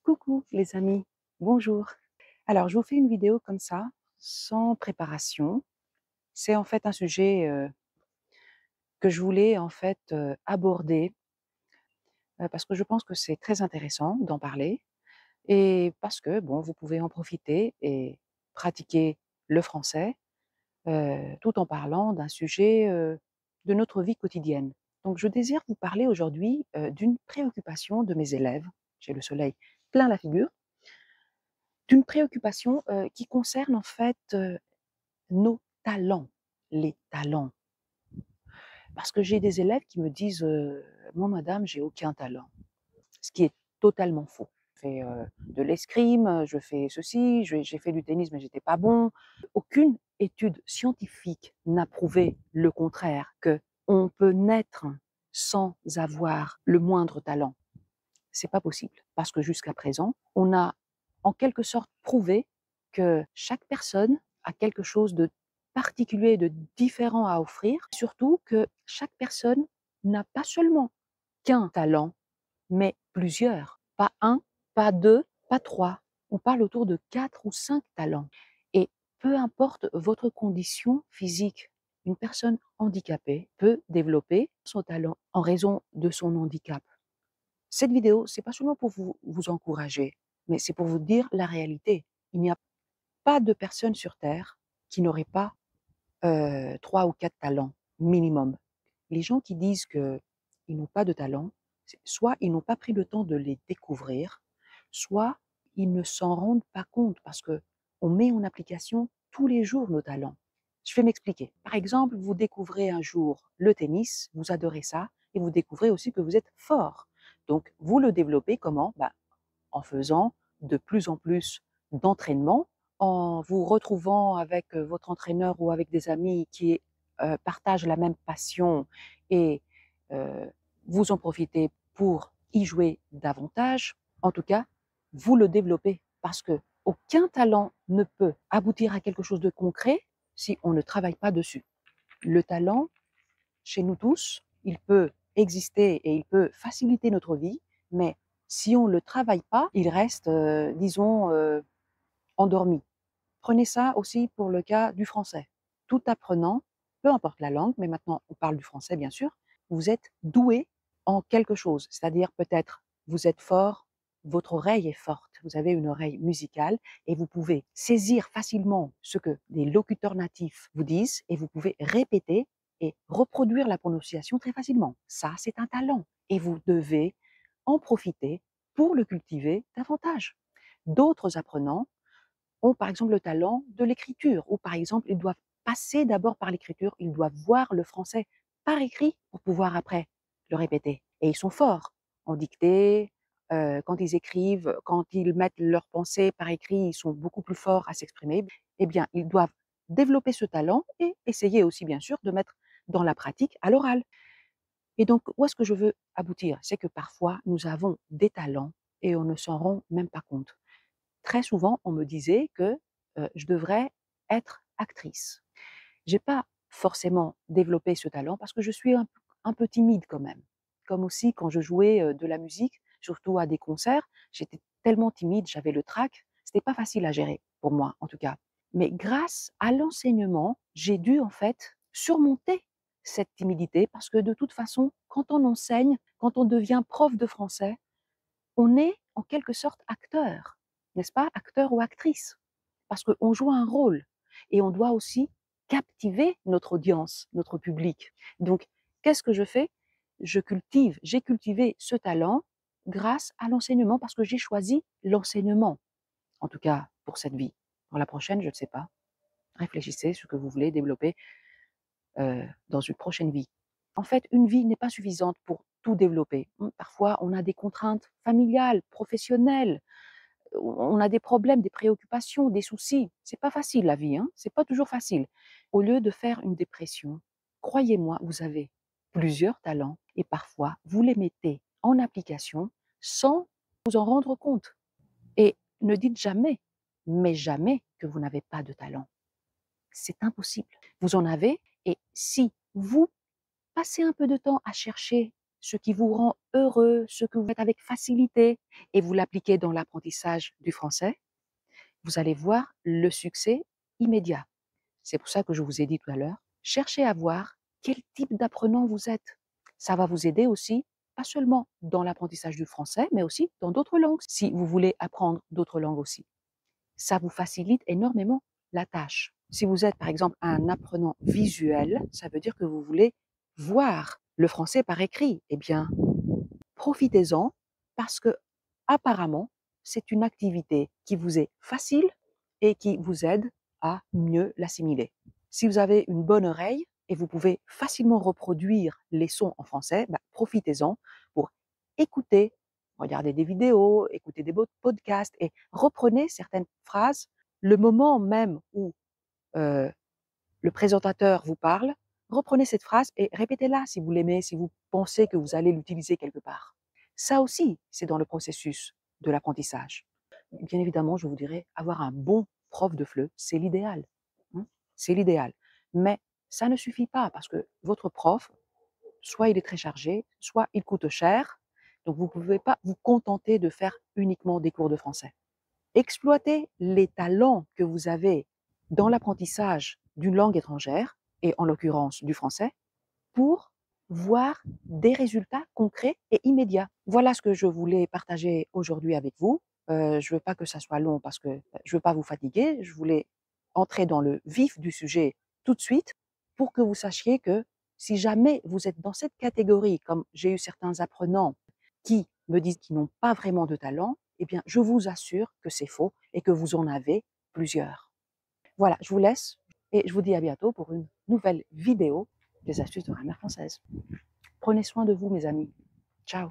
Coucou les amis, bonjour. Alors je vous fais une vidéo comme ça, sans préparation. C'est en fait un sujet que je voulais en fait aborder parce que je pense que c'est très intéressant d'en parler et parce que bon, vous pouvez en profiter et pratiquer le français tout en parlant d'un sujet de notre vie quotidienne. Donc je désire vous parler aujourd'hui d'une préoccupation de mes élèves. J'ai le soleil plein la figure. D'une préoccupation, qui concerne en fait, nos talents, les talents. Parce que j'ai des élèves qui me disent: «Moi madame, j'ai aucun talent», ce qui est totalement faux. Je fais, de l'escrime, je fais ceci, j'ai fait du tennis mais j'étais pas bon. Aucune étude scientifique n'a prouvé le contraire, qu'on peut naître sans avoir le moindre talent. C'est pas possible parce que jusqu'à présent, on a en quelque sorte prouvé que chaque personne a quelque chose de particulier, de différent à offrir, surtout que chaque personne n'a pas seulement qu'un talent, mais plusieurs. Pas un, pas deux, pas trois. On parle autour de 4 ou 5 talents. Et peu importe votre condition physique, une personne handicapée peut développer son talent en raison de son handicap. Cette vidéo, c'est pas seulement pour vous encourager, mais c'est pour vous dire la réalité. Il n'y a pas de personne sur terre qui n'aurait pas 3 ou 4 talents minimum. Les gens qui disent qu'ils n'ont pas de talent, c'est soit ils n'ont pas pris le temps de les découvrir, soit ils ne s'en rendent pas compte parce qu'on met en application tous les jours nos talents. Je vais m'expliquer. Par exemple, vous découvrez un jour le tennis, vous adorez ça et vous découvrez aussi que vous êtes fort. Donc vous le développez comment? En faisant de plus en plus d'entraînement, en vous retrouvant avec votre entraîneur ou avec des amis qui partagent la même passion et euh, vous en profitez pour y jouer davantage. En tout cas, vous le développez parce que aucun talent ne peut aboutir à quelque chose de concret si on ne travaille pas dessus. Le talent, chez nous tous, il peut exister et il peut faciliter notre vie, mais si on ne le travaille pas, il reste, disons, endormi. Prenez ça aussi pour le cas du français. Tout apprenant, peu importe la langue, mais maintenant on parle du français bien sûr, vous êtes doué en quelque chose. C'est-à-dire peut-être vous êtes fort, votre oreille est forte, vous avez une oreille musicale et vous pouvez saisir facilement ce que des locuteurs natifs vous disent et vous pouvez répéter et reproduire la prononciation très facilement. Ça, c'est un talent et vous devez en profiter pour le cultiver davantage. D'autres apprenants ont par exemple le talent de l'écriture, ou par exemple ils doivent passer d'abord par l'écriture, ils doivent voir le français par écrit pour pouvoir après le répéter. Et ils sont forts en dictée, quand ils écrivent, quand ils mettent leurs pensées par écrit, ils sont beaucoup plus forts à s'exprimer. Eh bien, ils doivent développer ce talent et essayer aussi bien sûr de mettre dans la pratique à l'oral. Et donc, où est-ce que je veux aboutir? C'est que parfois, nous avons des talents et on ne s'en rend même pas compte. Très souvent, on me disait que, je devrais être actrice. J'ai pas forcément développé ce talent parce que je suis un peu timide quand même. Comme aussi quand je jouais, de la musique, surtout à des concerts, j'étais tellement timide, j'avais le trac, c'était pas facile à gérer, pour moi en tout cas. Mais grâce à l'enseignement, j'ai dû en fait surmonter cette timidité parce que de toute façon, quand on enseigne, quand on devient prof de français, on est en quelque sorte acteur, n'est-ce pas? Acteur ou actrice, parce qu'on joue un rôle et on doit aussi captiver notre audience, notre public. Donc, qu'est-ce que je fais? J'ai cultivé ce talent grâce à l'enseignement parce que j'ai choisi l'enseignement, en tout cas pour cette vie. Pour la prochaine, je ne sais pas. Réfléchissez ce que vous voulez développer dans une prochaine vie. En fait, une vie n'est pas suffisante pour tout développer. Parfois, on a des contraintes familiales, professionnelles, on a des problèmes, des préoccupations, des soucis. C'est pas facile la vie, hein, c'est pas toujours facile. Au lieu de faire une dépression, croyez-moi, vous avez plusieurs talents et parfois vous les mettez en application sans vous en rendre compte. Et ne dites jamais, mais jamais que vous n'avez pas de talent. C'est impossible. Vous en avez et si vous passez un peu de temps à chercher ce qui vous rend heureux, ce que vous faites avec facilité, et vous l'appliquez dans l'apprentissage du français, vous allez voir le succès immédiat. C'est pour ça que je vous ai dit tout à l'heure, cherchez à voir quel type d'apprenant vous êtes. Ça va vous aider aussi, pas seulement dans l'apprentissage du français, mais aussi dans d'autres langues, si vous voulez apprendre d'autres langues aussi. Ça vous facilite énormément la tâche. Si vous êtes par exemple un apprenant visuel, ça veut dire que vous voulez voir le français par écrit. Eh bien, profitez-en parce que apparemment, c'est une activité qui vous est facile et qui vous aide à mieux l'assimiler. Si vous avez une bonne oreille et vous pouvez facilement reproduire les sons en français, profitez-en pour écouter, regarder des vidéos, écouter des podcasts et reprenez certaines phrases le moment même où euh, le présentateur vous parle, reprenez cette phrase et répétez-la si vous l'aimez, si vous pensez que vous allez l'utiliser quelque part. Ça aussi, c'est dans le processus de l'apprentissage. Bien évidemment, je vous dirais, avoir un bon prof de FLE, c'est l'idéal. Hein, c'est l'idéal. Mais ça ne suffit pas parce que votre prof, soit il est très chargé, soit il coûte cher. Donc, vous ne pouvez pas vous contenter de faire uniquement des cours de français. Exploitez les talents que vous avez dans l'apprentissage d'une langue étrangère, et en l'occurrence du français, pour voir des résultats concrets et immédiats. Voilà ce que je voulais partager aujourd'hui avec vous. Je ne veux pas que ça soit long parce que je ne veux pas vous fatiguer. Je voulais entrer dans le vif du sujet tout de suite pour que vous sachiez que si jamais vous êtes dans cette catégorie, comme j'ai eu certains apprenants qui me disent qu'ils n'ont pas vraiment de talent, eh bien, je vous assure que c'est faux et que vous en avez plusieurs. Voilà, je vous laisse et je vous dis à bientôt pour une nouvelle vidéo des astuces de grammaire française. Prenez soin de vous, mes amis. Ciao.